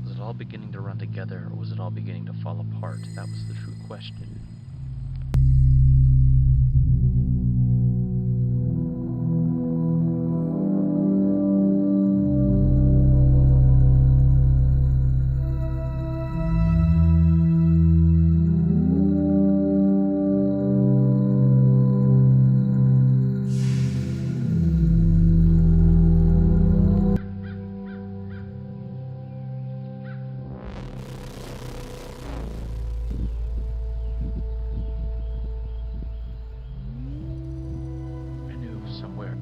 Was it all beginning to run together, or was it all beginning to fall apart? That was the true question. I knew somewhere.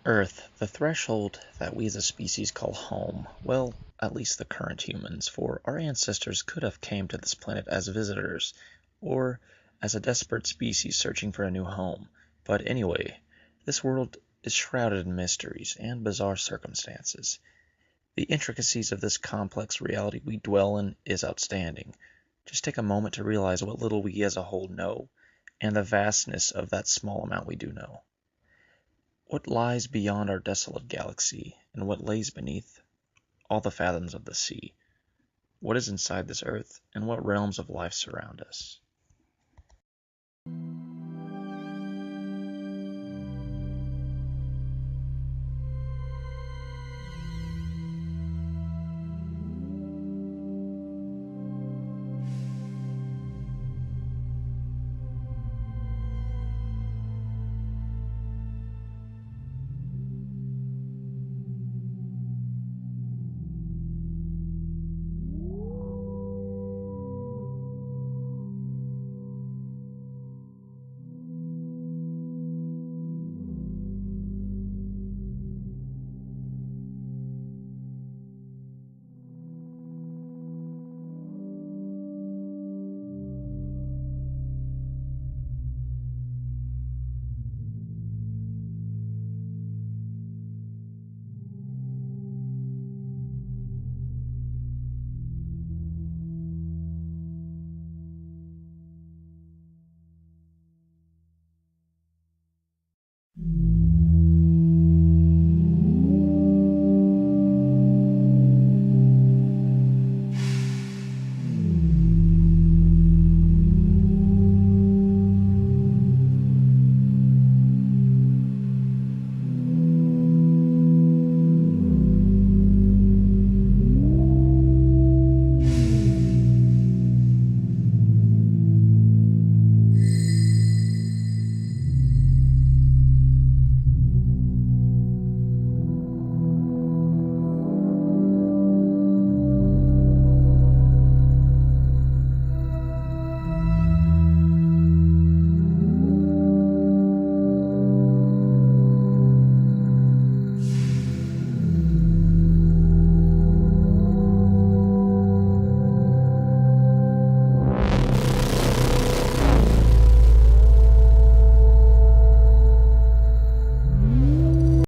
Earth, the threshold that we as a species call home. Well, at least the current humans, for our ancestors could have came to this planet as visitors, or as a desperate species searching for a new home. But anyway, this world is shrouded in mysteries and bizarre circumstances. The intricacies of this complex reality we dwell in is outstanding. Just take a moment to realize what little we as a whole know, and the vastness of that small amount we do know. What lies beyond our desolate galaxy, and what lays beneath all the fathoms of the sea? What is inside this earth, and what realms of life surround us?